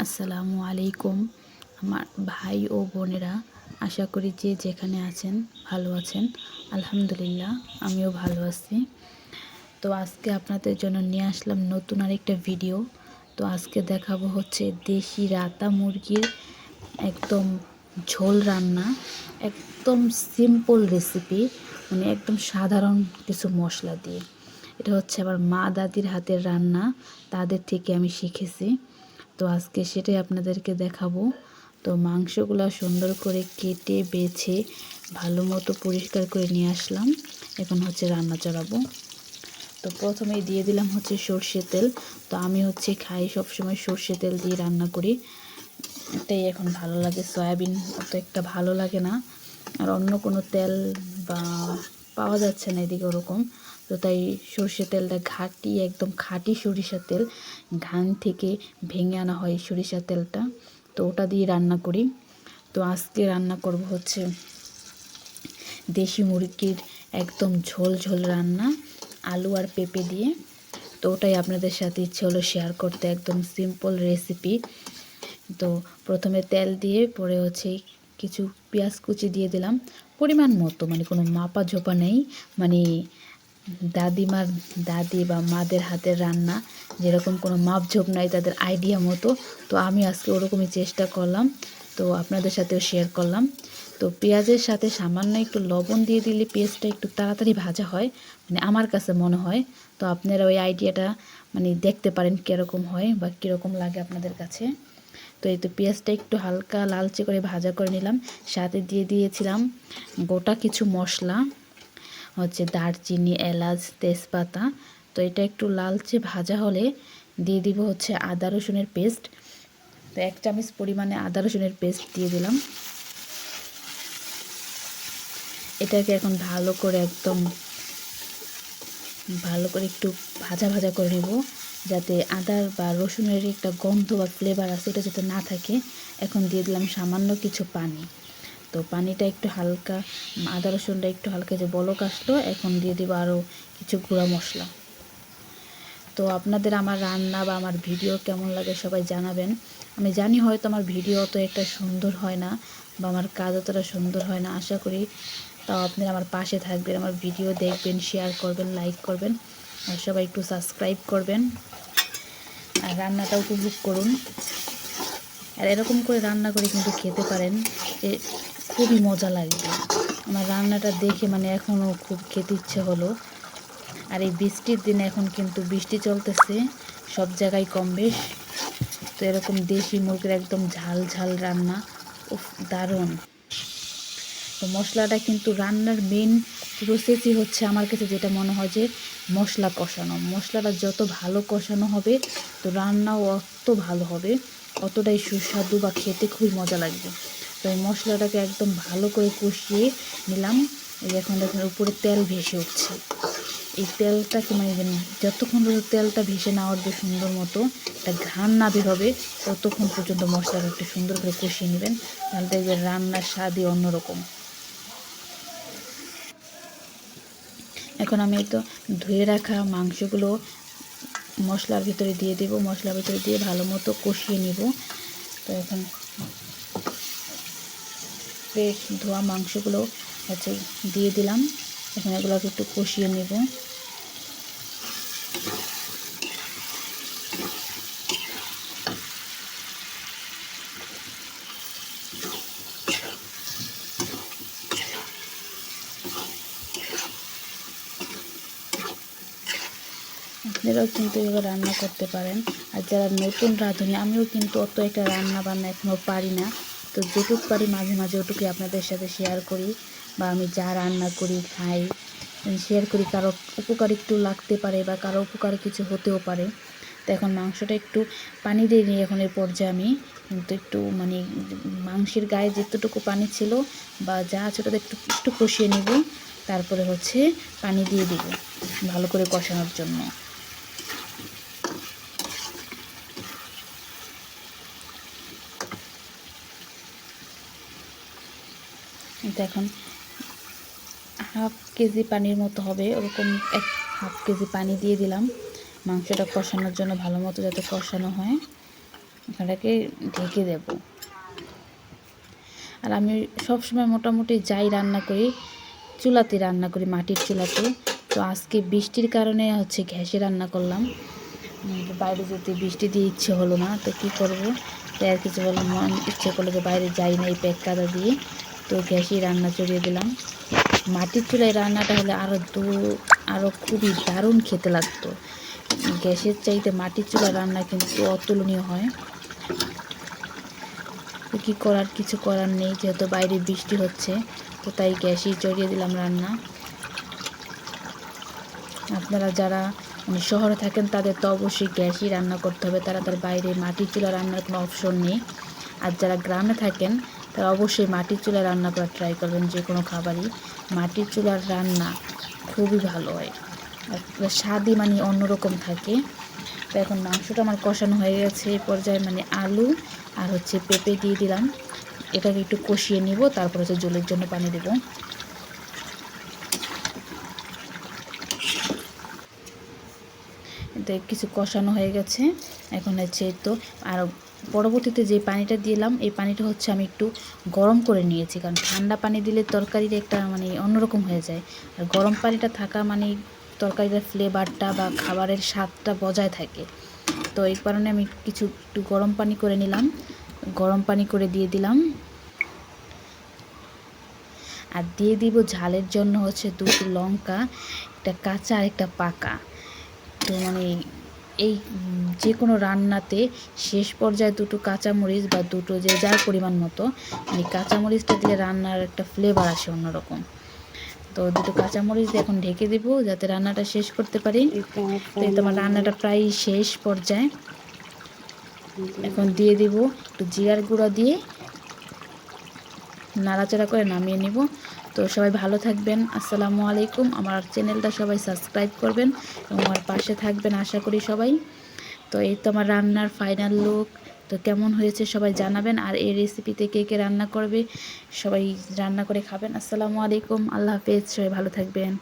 আসসালামু আলাইকুম আমার ভাই ও বোনেরা, আশা করি যে যেখানে আছেন ভালো আছেন। আলহামদুলিল্লাহ, আমিও ভালো আছি। তো আজকে আপনাদের জন্য নিয়ে আসলাম নতুন আরেকটা ভিডিও। তো আজকে দেখাবো হচ্ছে দেশি রাতা মুরগির একদম ঝোল রান্না। একদম সিম্পল রেসিপি, মানে একদম সাধারণ কিছু মশলা দিয়ে। এটা হচ্ছে আমার মা দাদির হাতের রান্না, তাদের থেকে আমি শিখেছি। তো আজকে সেটাই আপনাদেরকে দেখাবো। তো মাংসগুলো সুন্দর করে কেটে বেছে ভালো মতো পরিষ্কার করে নিয়ে আসলাম। এখন হচ্ছে রান্না চড়াবো। তো প্রথমেই দিয়ে দিলাম হচ্ছে সর্ষে তেল। তো আমি হচ্ছে খাই সবসময় সর্ষে তেল দিয়ে রান্না করি, এটাই এখন ভালো লাগে। সয়াবিন অত একটা ভালো লাগে না, আর অন্য কোনো তেল বা পাওয়া যাচ্ছে না এদিকে ওরকম। তো তাই সর্ষে তেলটা ঘাটি, একদম খাঁটি সরিষার তেল, ঘান থেকে ভেঙে আনা হয় সরিষার তেলটা। তো ওটা দিয়ে রান্না করি। তো আজকে রান্না করব হচ্ছে দেশি মুরগির একদম ঝোল ঝোল রান্না, আলু আর পেঁপে দিয়ে। তো ওটাই আপনাদের সাথে ইচ্ছে হলো শেয়ার করতে, একদম সিম্পল রেসিপি। তো প্রথমে তেল দিয়ে পরে হচ্ছে কিছু পেঁয়াজ কুচি দিয়ে দিলাম পরিমাণ মতো, মানে কোনো মাপা ঝোপা নেই। মানে দাদিমার দাদি বা মাদের হাতের রান্না যেরকম কোনো মাপঝোপ নাই, তাদের আইডিয়া মতো। তো আমি আজকে ওরকমই চেষ্টা করলাম, তো আপনাদের সাথেও শেয়ার করলাম। তো পেঁয়াজের সাথে সামান্য একটু লবণ দিয়ে দিলে পেঁয়াজটা একটু তাড়াতাড়ি ভাজা হয়, মানে আমার কাছে মনে হয়। তো আপনারা ওই আইডিয়াটা মানে দেখতে পারেন কীরকম হয় বা কীরকম লাগে আপনাদের কাছে। তো এই তো পেঁয়াজটা একটু হালকা লালচে করে ভাজা করে নিলাম। সাথে দিয়ে দিয়েছিলাম গোটা কিছু মশলা, হচ্ছে দারচিনি, এলাচ, তেজপাতা। তো এটা একটু লালচে ভাজা হলে দিয়ে দিব হচ্ছে আদা রসুনের পেস্ট। তো 1 চামচ পরিমাণে আদা রসুনের পেস্ট দিয়ে দিলাম। এটাকে এখন ভালো করে একদম ভালো করে একটু ভাজা ভাজা করে নেব, যাতে আদার বা রসুনের একটা গন্ধ বা ফ্লেভার আছে এটা যাতে না থাকে। এখন দিয়ে দিলাম সামান্য কিছু পানি। তো পানিটা একটু হালকা, আদা রসুনটা একটু হালকা যে বলক আসলো, এখন দিয়ে দেবো আরও কিছু গুঁড়া মশলা। তো আপনাদের আমার রান্না বা আমার ভিডিও কেমন লাগে সবাই জানাবেন। আমি জানি হয়তো আমার ভিডিও অত একটা সুন্দর হয় না বা আমার কাজ অতটা সুন্দর হয় না, আশা করি তাও আপনারা আমার পাশে থাকবেন, আমার ভিডিও দেখবেন, শেয়ার করবেন, লাইক করবেন, আর সবাই একটু সাবস্ক্রাইব করবেন, আর রান্নাটা উপভোগ করুন। আর এরকম করে রান্না করে কিন্তু খেতে পারেন, যে খুবই মজা লাগবে। আমার রান্নাটা দেখে মানে এখনও খুব খেতে ইচ্ছে হলো। আর এই বৃষ্টির দিনে এখন কিন্তু বৃষ্টি চলতেছে সব জায়গায় কম বেশ। তো এরকম দেশি মুরগির একদম ঝাল ঝাল রান্না, উফ দারুণ। তো মশলাটা কিন্তু রান্নার মেন প্রসেসই হচ্ছে আমার কাছে যেটা মনে হয় যে মশলা কষানো। মশলাটা যত ভালো কষানো হবে তো রান্নাও অত ভালো হবে, অতটাই সুস্বাদু বা খেতে খুবই মজা লাগবে। তো এই মশলাটাকে একদম ভালো করে কষিয়ে নিলাম। এই এখন দেখুন উপরে তেল ভেসে উঠছে। এই তেলটাকে মানে যতক্ষণ পর্যন্ত তেলটা ভেসে না উঠবে সুন্দর মতো, একটা ঘ্রাণ না বের হবে, ততক্ষণ পর্যন্ত মশলাটা একটু সুন্দর করে কষিয়ে নেবেন। তাহলে দেখবেন রান্নার স্বাদই অন্যরকম। এখন আমি তো ধুয়ে রাখা মাংসগুলো মশলার ভিতরে দিয়ে দেব, মশলার ভিতরে দিয়ে ভালো মতো কষিয়ে নিব। তো এখন ফ্রেশ ধোয়া মাংসগুলো হচ্ছে দিয়ে দিলাম। এখন এগুলোকে একটু কষিয়ে নেব। আপনারাও কিন্তু এবার রান্না করতে পারেন। আর যারা নতুন রাঁধুনি, আমিও কিন্তু অত একটা রান্না বান্না এখনও পারি না। তো যেটুকু পারি মাঝে মাঝে ওটুকুই আপনাদের সাথে শেয়ার করি, বা আমি যা রান্না করি খাই শেয়ার করি। কারো উপকার একটু লাগতে পারে বা কারো উপকারে কিছু হতেও পারে। তো এখন মাংসটা একটু পানি দিয়ে নিই। এখন এর পর্যায়ে আমি কিন্তু একটু মানে মাংসের গায়ে যেতটুকু পানি ছিল বা যা আছে ওটাতে একটু একটু কষিয়ে নেব। তারপরে হচ্ছে পানি দিয়ে দিব ভালো করে কষানোর জন্য। এটা এখন হাফ কেজি পানির মতো হবে, ওরকম হাফ কেজি পানি দিয়ে দিলাম মাংসটা কষানোর জন্য, ভালো মতো যাতে কষানো হয়। এটাকে ঢেকে দেব। আর আমি সবসময় মোটামুটি যাই রান্না করি চুলাতে রান্না করি, মাটির চুলাতে। তো আজকে বৃষ্টির কারণে হচ্ছে গ্যাসে রান্না করলাম। বাইরে যেতে বৃষ্টি দিয়ে ইচ্ছে হলো না, তো কী করবো, তাই আর কিছু বললাম, মন ইচ্ছে করলো যে বাইরে যাই না এই প্যাক কাদা দিয়ে, তো গ্যাসেই রান্না চড়িয়ে দিলাম। মাটির চুলায় রান্নাটা হলে আরও খুবই দারুণ খেতে লাগতো। গ্যাসের চাইতে মাটির চুলা রান্না কিন্তু অতুলনীয় হয়। তো কী করার, কিছু করার নেই, যেহেতু বাইরে বৃষ্টি হচ্ছে, তো তাই গ্যাসেই চড়িয়ে দিলাম রান্না। আপনারা যারা শহরে থাকেন তাদের তো অবশ্যই গ্যাসই রান্না করতে হবে, তার বাইরে মাটির চুলা রান্নার কোনো অপশন নেই। আর যারা গ্রামে থাকেন তারা অবশ্যই মাটির চুলা রান্না করার ট্রাই করবেন। যে কোনো খাবারই মাটির চুলার রান্না খুবই ভালো হয়, আর স্বাদই অন্যরকম থাকে। তো এখন মাংসটা আমার কষানো হয়ে গেছে, এই পর্যায়ে আলু আর পেঁপে দিয়ে দিলাম। এটাকে একটু কষিয়ে নিব, তারপর জলের জন্য পানি দেব। কিছু কষানো হয়ে গেছে, এখন তো আর পরবর্তীতে যে পানিটা দিলাম, এই পানিটা আমি একটু গরম করে নিয়েছি, কারণ ঠান্ডা পানি দিলে তরকারির একটা অন্যরকম হয়ে যায়। আর গরম পানিটা থাকা তরকারির ফ্লেভারটা বা খাবারের স্বাদটা বজায় থাকে। তো এই কারণে আমি একটু গরম পানি করে নিলাম, গরম পানি করে দিয়ে দিলাম। আর দিয়ে দিব ঝালের জন্য দুটো লঙ্কা, একটা কাঁচা আর একটা পাকা। তো এই যে কোনো রান্নাতে শেষ পর্যায়ে দুটো কাঁচামরিচ বা দুটো যে যার পরিমাণ মতো, কাঁচামরিচটা দিলে রান্নার একটা ফ্লেভার আসে অন্যরকম। তো দুটো কাঁচামরিচ দিয়ে এখন ঢেকে দিব যাতে রান্নাটা শেষ করতে পারি। তো এই তোমার রান্নাটা প্রায় শেষ পর্যায়ে, এখন দিয়ে দিব একটু জিরার গুঁড়া দিয়ে নাড়াচাড়া করে নামিয়ে নিব। তো সবাই ভালো থাকবেন, আসসালামু আলাইকুম। আমার চ্যানেলটা সবাই সাবস্ক্রাইব করবেন এবং আমার পাশে থাকবেন আশা করি সবাই। তো এই তো আমার রান্নার ফাইনাল লুক। তো কেমন হয়েছে সবাই জানাবেন, আর এই রেসিপিতে কে কে রান্না করবে সবাই রান্না করে খাবেন। আসসালামু আলাইকুম, আল্লাহ হাফেজ, সবাই ভালো থাকবেন।